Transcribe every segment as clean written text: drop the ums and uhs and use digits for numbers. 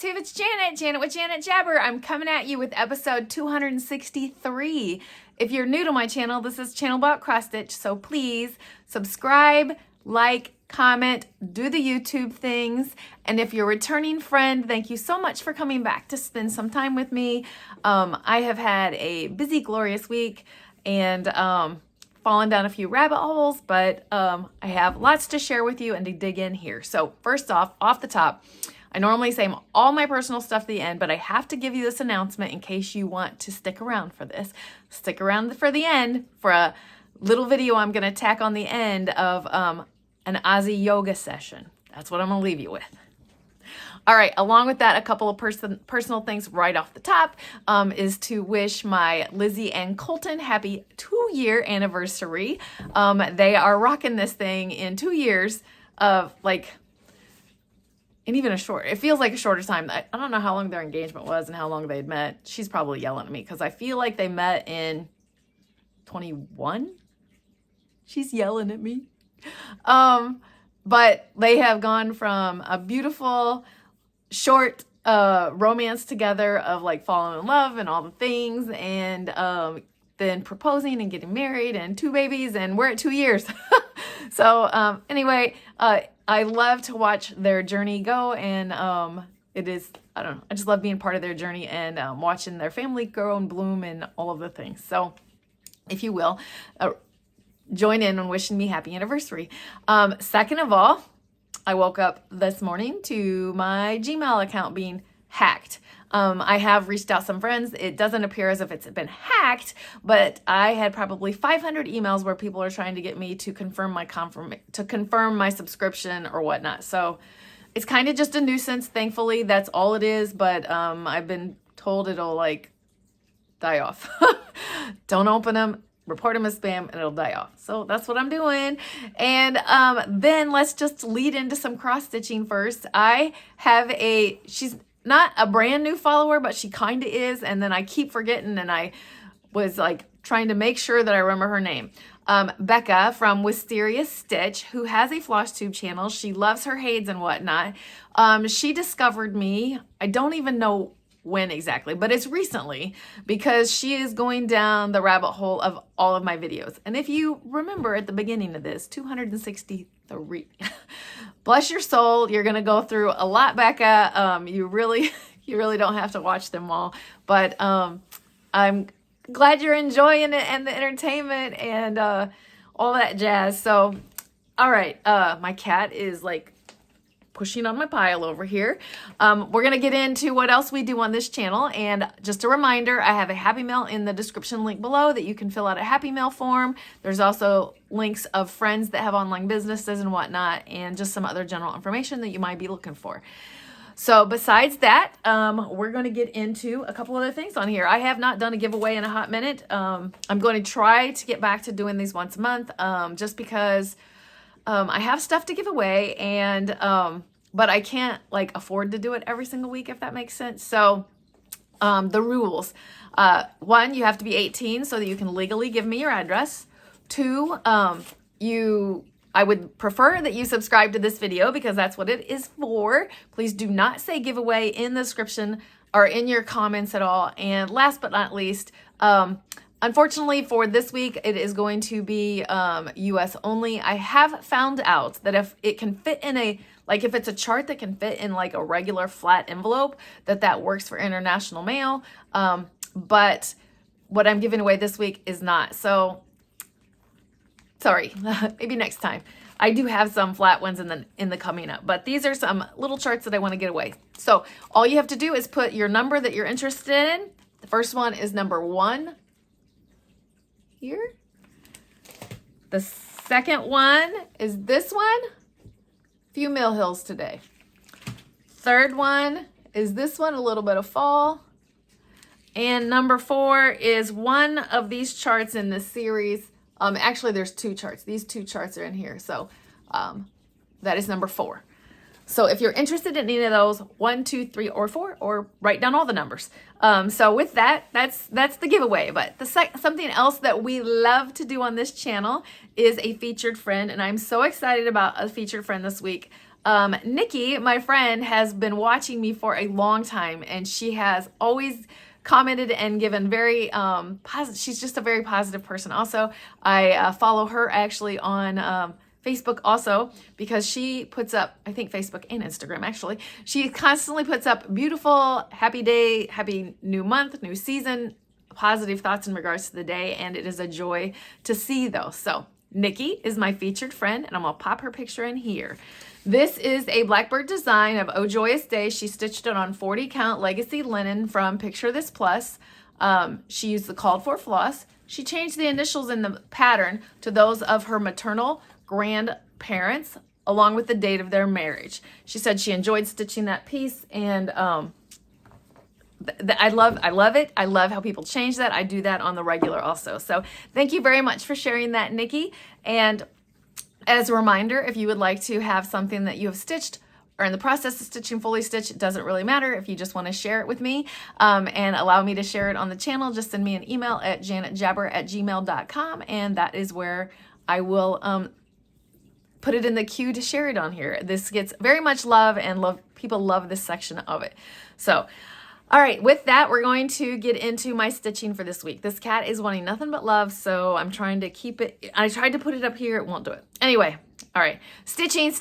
Flosstube, it's Janet with Janet Jabber. I'm coming at you with episode 263. If you're new to my channel, this is channel about cross stitch, so please subscribe, like, comment, do the YouTube things. And if you're a returning friend, thank you so much for coming back to spend some time with me. I have had a busy, glorious week and fallen down a few rabbit holes, but I have lots to share with you and to dig in here. So first off the top, I normally say all my personal stuff at the end, but I have to give you this announcement in case you want to stick around for this. Stick around for the end for a little video I'm going to tack on the end of an Aussie yoga session. That's what I'm going to leave you with. All right, along with that, a couple of personal things right off the top is to wish my Lizzie and Colton happy 2-year anniversary. They are rocking this thing in 2 years of and even it feels like a shorter time. I don't know how long their engagement was and how long they'd met. She's probably yelling at me because I feel like they met in 21. She's yelling at me. But they have gone from a beautiful short romance together of falling in love and all the things, and then proposing and getting married and 2 babies, and we're at 2 years. So anyway, I love to watch their journey go, and it is, I don't know, I just love being part of their journey and watching their family grow and bloom and all of the things. So if you will, join in on wishing me happy anniversary. Second of all, I woke up this morning to my Gmail account being hacked. I have reached out some friends. It doesn't appear as if it's been hacked, but I had probably 500 emails where people are trying to get me to confirm my subscription or whatnot. So it's kind of just a nuisance. Thankfully, that's all it is. But I've been told it'll die off. Don't open them. Report them as spam and it'll die off. So that's what I'm doing. And then let's just lead into some cross stitching first. I have she's not a brand new follower, but she kind of is. And then I keep forgetting, and I was trying to make sure that I remember her name. Becca from Wisteria Stitch, who has a Flosstube channel. She loves her Hades and whatnot. She discovered me. I don't even know when exactly, but it's recently, because she is going down the rabbit hole of all of my videos. And if you remember at the beginning of this, 263, bless your soul, you're going to go through a lot, Becca. You really don't have to watch them all, but I'm glad you're enjoying it and the entertainment and all that jazz. So, all right, my cat is pushing on my pile over here. We're going to get into what else we do on this channel. And just a reminder, I have a Happy Mail in the description link below that you can fill out a Happy Mail form. There's also links of friends that have online businesses and whatnot, and just some other general information that you might be looking for. So besides that, we're going to get into a couple other things on here. I have not done a giveaway in a hot minute. I'm going to try to get back to doing these once a month, just because I have stuff to give away, and but I can't afford to do it every single week, if that makes sense. So the rules: 1, you have to be 18 so that you can legally give me your address. 2, I would prefer that you subscribe to this video because that's what it is for. Please do not say giveaway in the description or in your comments at all. And last but not least, unfortunately for this week, it is going to be US only. I have found out that if it can fit in if it's a chart that can fit in a regular flat envelope, that works for international mail. But what I'm giving away this week is not. So sorry, maybe next time. I do have some flat ones in the coming up, but these are some little charts that I want to get away. So all you have to do is put your number that you're interested in. The first one is number 1 here. The second one is this one. Few Mill Hills today. Third one is this one, a little bit of fall. And number 4 is one of these charts in this series. Actually, there's 2 charts. These 2 charts are in here. So that is number 4. So if you're interested in any of those, 1, 2, 3, or 4, or write down all the numbers. So with that, that's the giveaway. But something else that we love to do on this channel is a featured friend, and I'm so excited about a featured friend this week. Nikki, my friend, has been watching me for a long time, and she has always commented and given very positive. She's just a very positive person. Also, I follow her actually on Facebook also, because she puts up, I think Facebook and Instagram actually, she constantly puts up beautiful, happy day, happy new month, new season, positive thoughts in regards to the day, and it is a joy to see those. So Nikki is my featured friend, and I'm gonna pop her picture in here. This is a Blackbird design of Oh Joyous Day. She stitched it on 40 count legacy linen from Picture This Plus. She used the called for floss. She changed the initials in the pattern to those of her maternal grandparents, along with the date of their marriage. She said she enjoyed stitching that piece, and I love it. I love how people change that. I do that on the regular also. So thank you very much for sharing that, Nikki. And as a reminder, if you would like to have something that you have stitched or in the process of stitching, fully stitched, it doesn't really matter. If you just want to share it with me and allow me to share it on the channel, just send me an email at janetjabber@gmail.com, and that is where I will put it in the queue to share it on here. This gets very much love, and people love this section of it. So, all right, with that, we're going to get into my stitching for this week. This cat is wanting nothing but love, so I'm trying to keep it. I tried to put it up here, it won't do it. Anyway, all right, stitching.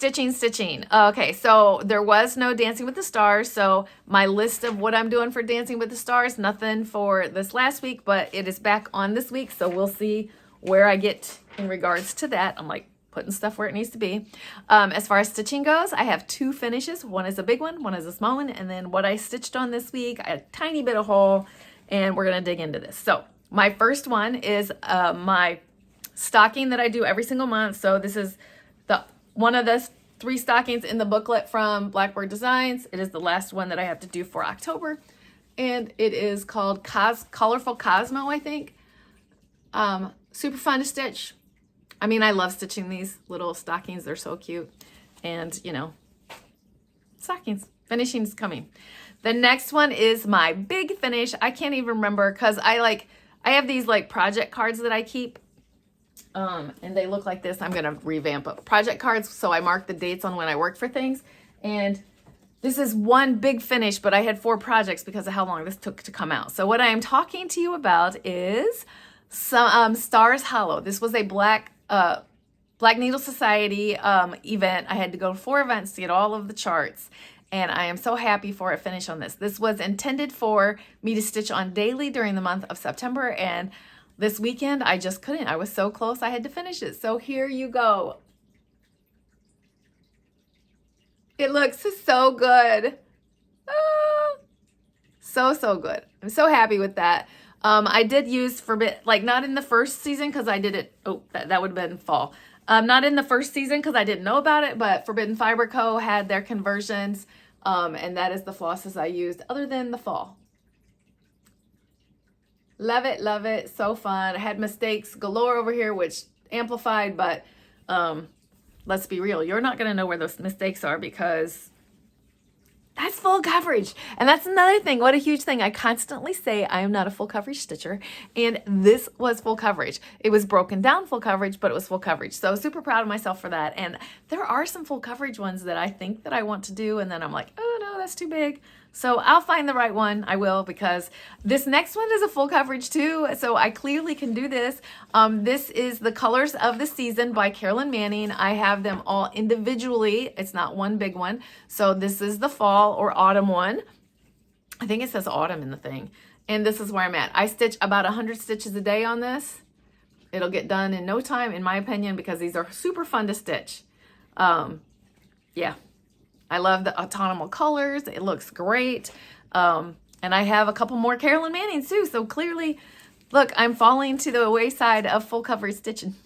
Okay, so there was no Dancing with the Stars, so my list of what I'm doing for Dancing with the Stars, nothing for this last week, but it is back on this week, so we'll see where I get in regards to that. I'm like putting stuff where it needs to be. As far as stitching goes, I have two finishes. One is a big one is a small one, and then what I stitched on this week, a tiny bit of hole, and we're gonna dig into this. So my first one is my stocking that I do every single month. So this is one of the 3 stockings in the booklet from Blackbird Designs. It is the last one that I have to do for October, and it is called Colorful Cosmo, I think. Super fun to stitch. I mean, I love stitching these little stockings. They're so cute. And, you know, stockings. Finishing's coming. The next one is my big finish. I can't even remember because I have these like project cards that I keep. And they look like this. I'm going to revamp up project cards. So I mark the dates on when I work for things. And this is one big finish, but I had 4 projects because of how long this took to come out. So what I am talking to you about is some Stars Hollow. This was a Black Needle Society event. I had to go to 4 events to get all of the charts, and I am so happy for a finish on this. This was intended for me to stitch on daily during the month of September, and this weekend I just couldn't. I was so close, I had to finish it. So here you go. It looks so good. So good. I'm so happy with that. I did use not in the first season because I did it. Oh, that would have been fall. Not in the first season because I didn't know about it, but Forbidden Fiber Co. had their conversions, and that is the flosses I used other than the fall. Love it. So fun. I had mistakes galore over here, which amplified, but let's be real. You're not going to know where those mistakes are because that's full coverage. And that's another thing. What a huge thing. I constantly say I am not a full coverage stitcher, and this was full coverage. It was broken down full coverage, but it was full coverage. So super proud of myself for that. And there are some full coverage ones that I think that I want to do, and then I'm like, oh no, that's too big. So I'll find the right one. I will, because this next one is a full coverage too. So I clearly can do this. This is the Colors of the Season by Carolyn Manning. I have them all individually. It's not one big one. So this is the fall or autumn one. I think it says autumn in the thing. And this is where I'm at. I stitch about 100 stitches a day on this. It'll get done in no time, in my opinion, because these are super fun to stitch. Yeah. I love the autumnal colors. It looks great. And I have a couple more Carolyn Mannings too. So clearly, look, I'm falling to the wayside of full coverage stitching.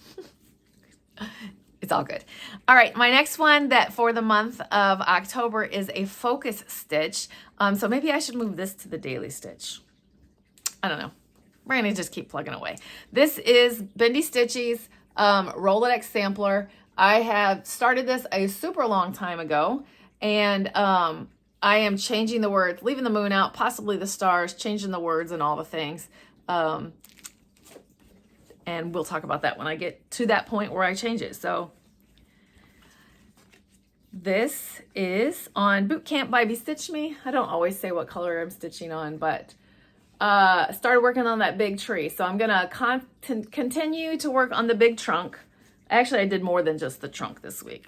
It's all good. All right, my next one that for the month of October is a focus stitch. So maybe I should move this to the daily stitch. I don't know. We're gonna just keep plugging away. This is Bendy Stitchy's LynnX sampler. I have started this a super long time ago. And I am changing the words, leaving the moon out, possibly the stars, changing the words and all the things. And we'll talk about that when I get to that point where I change it. So This is on Boot Camp by Stitch Me. I don't always say what color I'm stitching on, but started working on that big tree. So I'm gonna continue to work on the big trunk. Actually, I did more than just the trunk this week.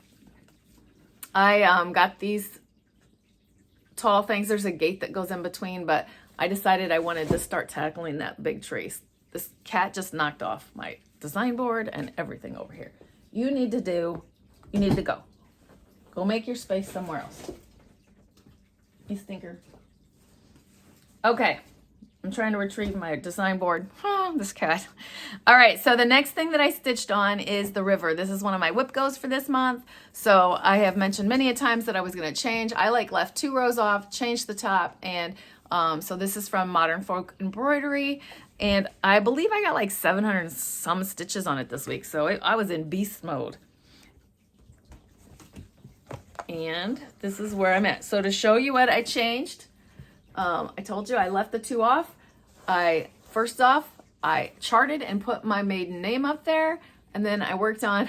I got these tall things. There's a gate that goes in between, but I decided I wanted to start tackling that big tree. This cat just knocked off my design board and everything over here. You need to go. Go make your space somewhere else. You stinker. Okay. I'm trying to retrieve my design board. This cat. All right, so the next thing that I stitched on is the river. This is one of my whip goes for this month. So I have mentioned many a times that I was going to change. I left 2 rows off, changed the top, and so this is from Modern Folk Embroidery, and I believe I got like 700 and some stitches on it this week. So I was in beast mode. And this is where I'm at. So to show you what I changed, I told you I left the 2 off. First off, I charted and put my maiden name up there, and then I worked on,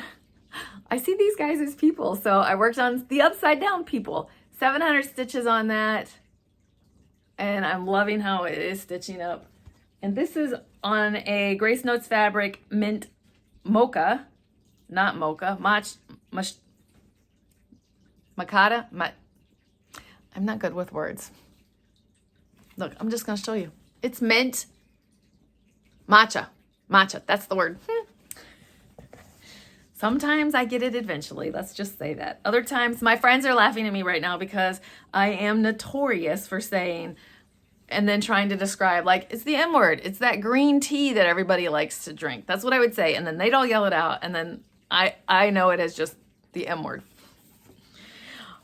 I see these guys as people, so I worked on the upside down people. 700 stitches on that, and I'm loving how it is stitching up. And this is on a Grace Notes fabric mint mocha, not mocha, macada. I'm not good with words. Look, I'm just going to show you. It's mint matcha. Matcha, that's the word. Sometimes I get it eventually. Let's just say that. Other times, my friends are laughing at me right now because I am notorious for saying and then trying to describe, like, it's the M word. It's that green tea that everybody likes to drink. That's what I would say. And then they'd all yell it out. And then I know it as just the M word.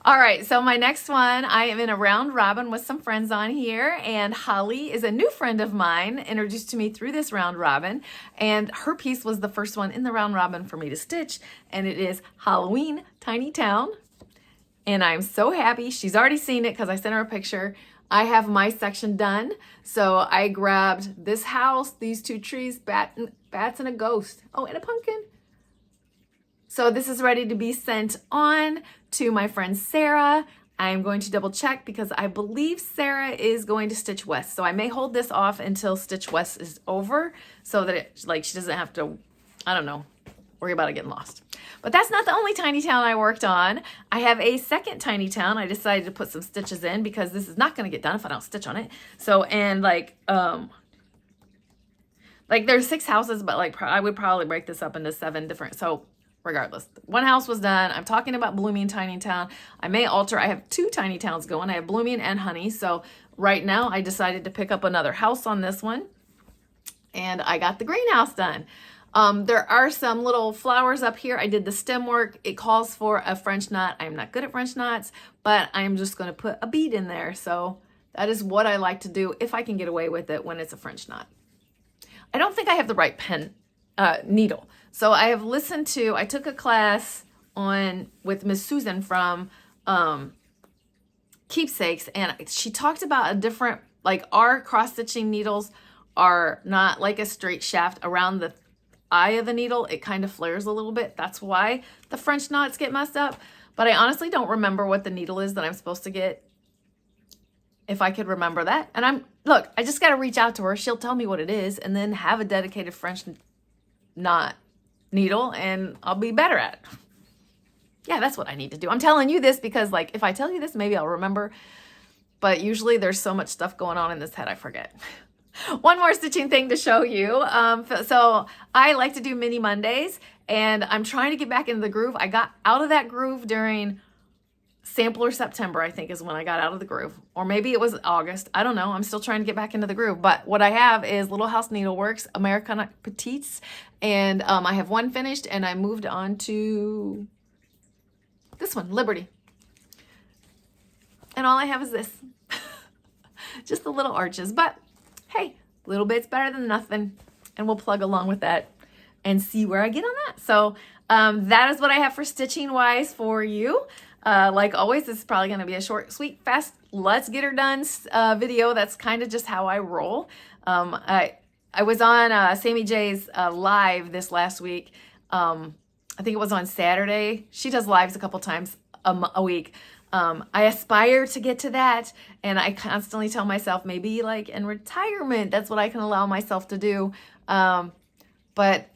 All right, so my next one, I am in a round robin with some friends on here, and Holly is a new friend of mine, introduced to me through this round robin, and her piece was the first one in the round robin for me to stitch, and it is Halloween Tiny Town, and I'm so happy. She's already seen it because I sent her a picture. I have my section done, so I grabbed this house, these 2 trees, bats and a ghost. Oh, and a pumpkin. So this is ready to be sent on to my friend Sarah. I'm going to double check because I believe Sarah is going to Stitch West. So I may hold this off until Stitch West is over so that she doesn't have to, I don't know, worry about it getting lost. But that's not the only tiny town I worked on. I have a second tiny town. I decided to put some stitches in because this is not going to get done if I don't stitch on it. So, and there's 6 houses, but I would probably break this up into 7 different, so regardless, 1 house was done. I'm talking about Blooming Tiny Town. I may alter. I have 2 tiny towns going. I have Blooming and Honey. So right now I decided to pick up another house on this one. And I got the greenhouse done. There are some little flowers up here. I did the stem work. It calls for a French knot. I'm not good at French knots, but I'm just going to put a bead in there. So that is what I like to do if I can get away with it when it's a French knot. I don't think I have the right needle. So I have listened to, I took a class with Miss Susan from Keepsakes, and she talked about a different, our cross-stitching needles are not like a straight shaft around the eye of the needle. It kind of flares a little bit. That's why the French knots get messed up. But I honestly don't remember what the needle is that I'm supposed to get, if I could remember that. And I just got to reach out to her. She'll tell me what it is, and then have a dedicated French knot needle, and I'll be better at it. Yeah, that's what I need to do. I'm telling you this because if I tell you this, maybe I'll remember, but usually there's so much stuff going on in this head I forget. One more stitching thing to show you. So I like to do mini Mondays, and I'm trying to get back into the groove. I got out of that groove during Sampler September, I think is when I got out of the groove, or maybe it was August. I don't know. I'm still trying to get back into the groove, but what I have is Little House Needleworks Americana Petites, and I have 1 finished, and I moved on to this one, Liberty, and all I have is this. Just the little arches, but hey, a little bit's better than nothing, and we'll plug along with that and see where I get on that. So that is what I have for stitching wise for you. Like always, this is probably going to be a short, sweet, fast, let's get her done video. That's kind of just how I roll. I was on SammyJ's live this last week. I think it was on Saturday. She does lives a couple times a week. I aspire to get to that, and I constantly tell myself maybe like in retirement, that's what I can allow myself to do. But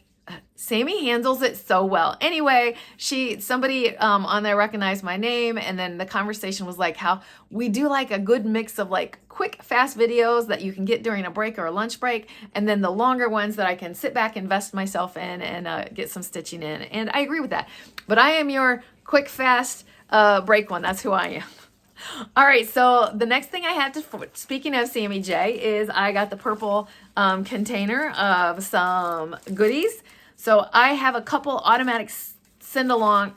Sammy handles it so well. Anyway, somebody on there recognized my name, and then the conversation was like how we do like a good mix of like quick, fast videos that you can get during a break or a lunch break, and then the longer ones that I can sit back, invest myself in, and get some stitching in. And I agree with that. But I am your quick, fast break one. That's who I am. All right, so the next thing I have to, speaking of SammyJ, is I got the purple container of some goodies. So I have a couple automatic send-along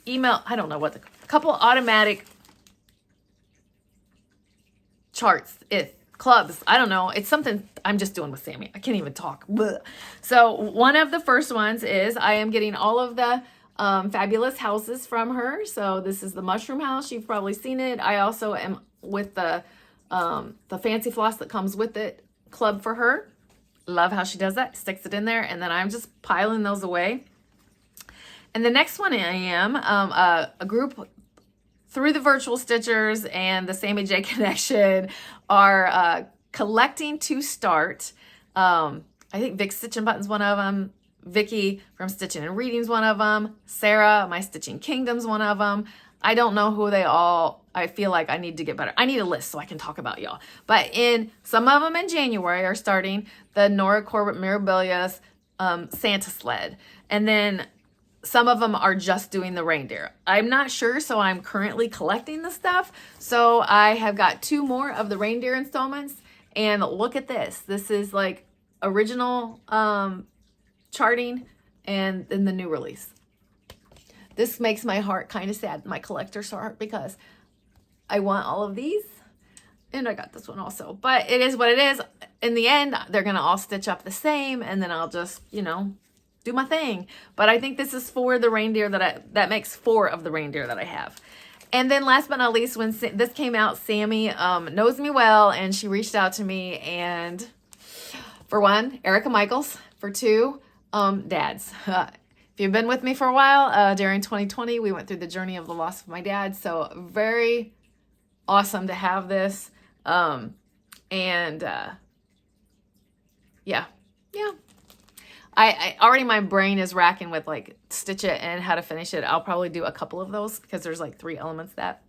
email, I don't know what, couple automatic charts, clubs, I don't know. It's something I'm just doing with Sammy. I can't even talk. Blech. So one of the first ones is I am getting all of the fabulous houses from her. So this is the mushroom house. You've probably seen it. I also am with the fancy floss that comes with it club for her. Love how she does that. Sticks it in there, and then I'm just piling those away. And the next one I am a group through the virtual stitchers and the SammyJ connection are collecting to start. I think Vic's StitchNButton's one of them. Vicki from Stitching and Reading's one of them. Sarah, my Stitching Kingdom's one of them. I don't know who they all, I feel like I need to get better. I need a list so I can talk about y'all. But some of them in January are starting the Nora Corbett Mirabilia's Santa sled. And then some of them are just doing the reindeer. I'm not sure, so I'm currently collecting the stuff. So I have got 2 more of the reindeer installments. And look at this. This is like original charting and then the new release. This makes my heart kind of sad, my collector's heart, because I want all of these, and I got this one also. But it is what it is. In the end, they're gonna all stitch up the same, and then I'll just, you know, do my thing. But I think this is for the reindeer that makes 4 of the reindeer that I have. And then last but not least, when this came out, Sammy knows me well, and she reached out to me, and for 1, Erica Michaels. For 2, dads. If you've been with me for a while, during 2020, we went through the journey of the loss of my dad. So very awesome to have this. Yeah. I already, my brain is racking with like stitch it and how to finish it. I'll probably do a couple of those because there's like 3 elements that.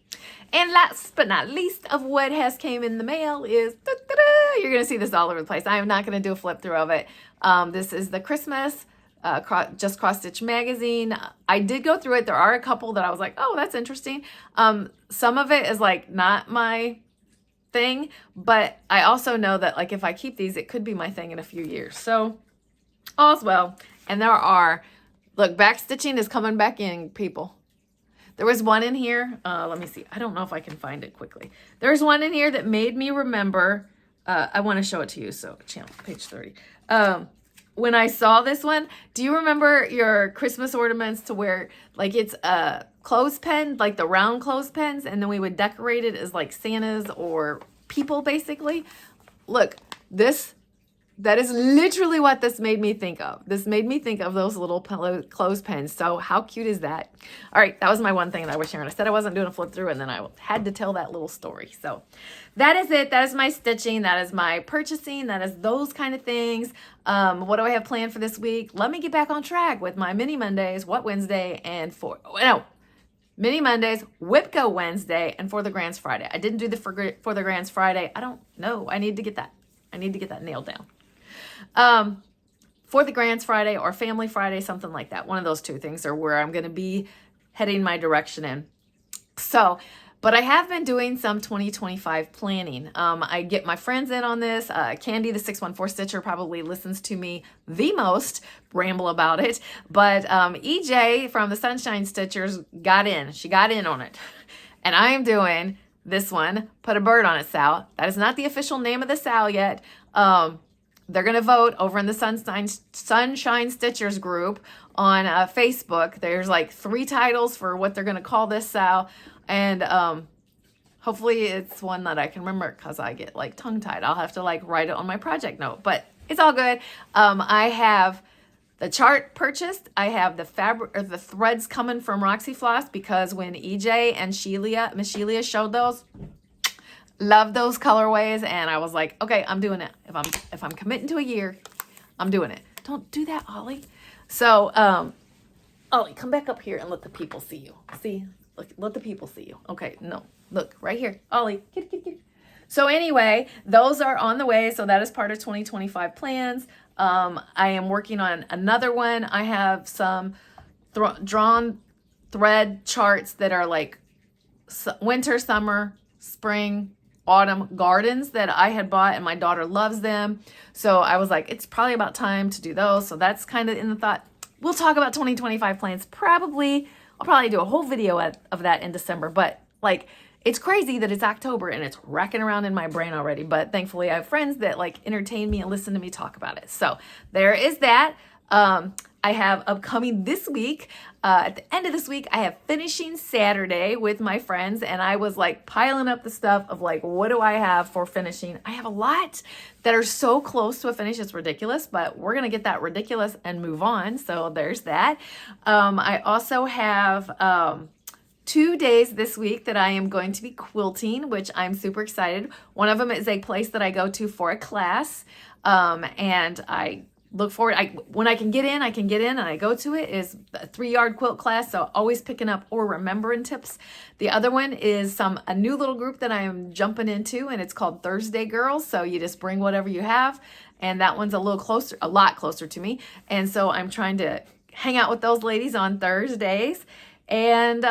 And last but not least of what has came in the mail is, you're going to see this all over the place. I am not going to do a flip through of it. This is the Christmas just Crossstitch Magazine. I did go through it. There are a couple that I was like, oh, that's interesting. Some of it is like not my thing, but I also know that like if I keep these, it could be my thing in a few years. So all's well. And there are, look, backstitching is coming back in, people. There was one in here. Let me see. I don't know if I can find it quickly. There's one in here that made me remember. I want to show it to you. So channel page 30. When I saw this one, do you remember your Christmas ornaments to where like it's a clothespin, like the round clothespins, and then we would decorate it as like Santas or people basically? Look, that is literally what this made me think of. This made me think of those little clothespins. So how cute is that? All right, that was my one thing that I was sharing. I said I wasn't doing a flip through, and then I had to tell that little story. So that is it. That is my stitching. That is my purchasing. That is those kind of things. What do I have planned for this week? Let me get back on track with my mini Mondays, What Wednesday, and Mini Mondays, WIPCO Wednesday, and For the Grands Friday. I didn't do the For the Grands Friday. I don't know. I need to get that. I need to get that nailed down. For the Grands Friday or Family Friday, something like that. One of those 2 things are where I'm going to be heading my direction in. So, but I have been doing some 2025 planning. I get my friends in on this. Candy, the 614 Stitcher, probably listens to me the most ramble about it. But EJ from the Sunshine Stitchers got in. She got in on it. And I am doing this one, Put a Bird on It Sal. That is not the official name of the Sal yet. They're going to vote over in the Sunshine Stitchers group on Facebook. There's like 3 titles for what they're going to call this Sal. And hopefully it's one that I can remember because I get like tongue-tied. I'll have to like write it on my project note. But it's all good. I have The chart purchased. I have the fabric or the threads coming from Roxy Floss because when EJ and Miss Shelia showed those, love those colorways, and I was like, okay, I'm doing it. If I'm committing to a year, I'm doing it. Don't do that, Ollie. So, Ollie, come back up here and let the people see you. See, look, let the people see you. Okay, no, look right here, Ollie. Get. So anyway, those are on the way. So that is part of 2025 plans. I am working on another one. I have some drawn thread charts that are like winter, summer, spring, autumn gardens that I had bought, and my daughter loves them. So I was like, it's probably about time to do those. So that's kind of in the thought. We'll talk about 2025 plans. I'll probably do a whole video of that in December, but like, it's crazy that it's October and it's racking around in my brain already, but thankfully I have friends that like entertain me and listen to me talk about it. So there is that. I have upcoming this week, at the end of this week, I have finishing Saturday with my friends, and I was like piling up the stuff of like, what do I have for finishing? I have a lot that are so close to a finish, it's ridiculous, but we're going to get that ridiculous and move on. So there's that. I also have, 2 days this week that I am going to be quilting, which I'm super excited. One of them is a place that I go to for a class, and I look forward. When I can get in, and I go to it. Is a 3-yard quilt class, so always picking up or remembering tips. The other one is a new little group that I am jumping into, and it's called Thursday Girls. So you just bring whatever you have, and that one's a lot closer to me. And so I'm trying to hang out with those ladies on Thursdays. And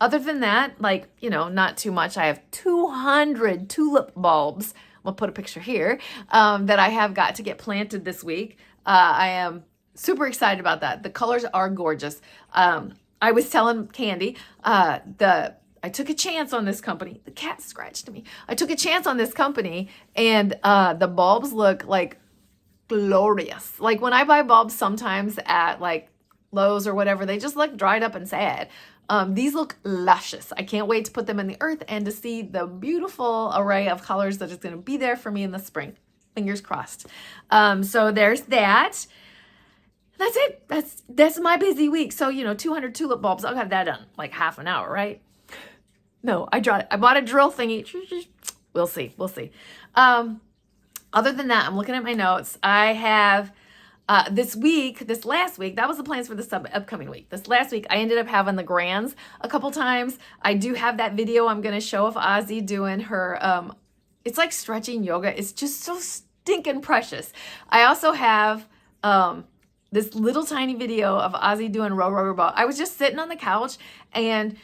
other than that, like, not too much. I have 200 tulip bulbs. We'll put a picture here that I have got to get planted this week. I am super excited about that. The colors are gorgeous. I was telling Candy, I took a chance on this company. The cat scratched me. I took a chance on this company, and the bulbs look like glorious. Like when I buy bulbs sometimes at like Lowe's or whatever, they just look dried up and sad. These look luscious. I can't wait to put them in the earth and to see the beautiful array of colors that is going to be there for me in the spring. Fingers crossed. So there's that. That's it. That's my busy week. So, 200 tulip bulbs. I'll have that done like half an hour, right? No, I bought a drill thingy. We'll see. Other than that, I'm looking at my notes. I have this last week, that was the plans for this upcoming week. This last week, I ended up having the grands a couple times. I do have that video I'm going to show of Ozzy doing her, it's like stretching yoga. It's just so stinking precious. I also have this little tiny video of Ozzy doing row, row, row, row. I was just sitting on the couch, and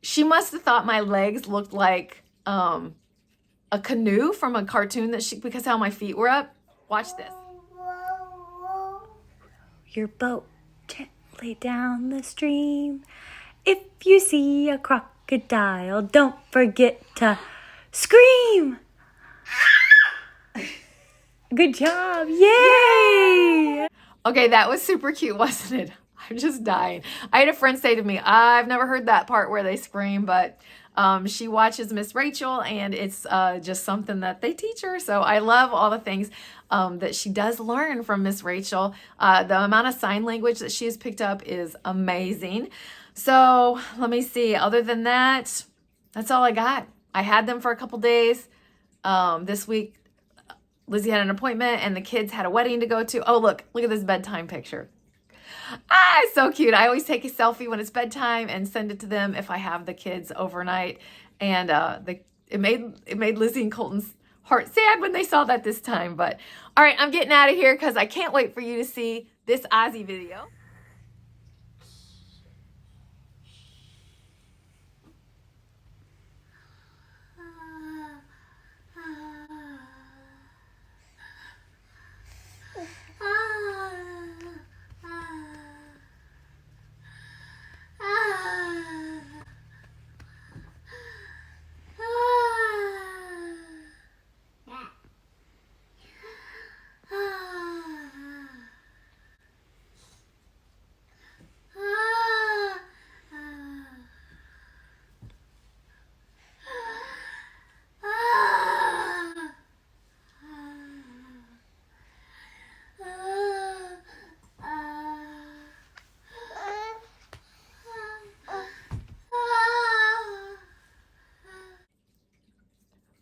she must have thought my legs looked like a canoe from a cartoon because how my feet were up. Watch this. Your boat gently down the stream. If you see a crocodile, don't forget to scream. Good job. Yay! Okay, that was super cute, wasn't it? I'm just dying. I had a friend say to me, I've never heard that part where they scream, but she watches Miss Rachel, and it's just something that they teach her. So I love all the things that she does learn from Miss Rachel. The amount of sign language that she has picked up is amazing. So let me see. Other than that, that's all I got. I had them for a couple days. This week, Lizzie had an appointment, and the kids had a wedding to go to. Oh, look at this bedtime picture. It's so cute. I always take a selfie when it's bedtime and send it to them if I have the kids overnight. And it made Lizzie and Colton's heart sad when they saw that this time. But all right, I'm getting out of here because I can't wait for you to see this Ozzy video.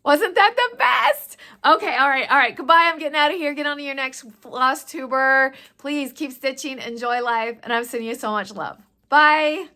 Wasn't that the best? Okay, all right. Goodbye. I'm getting out of here. Get on to your next floss tuber. Please keep stitching, enjoy life, and I'm sending you so much love. Bye.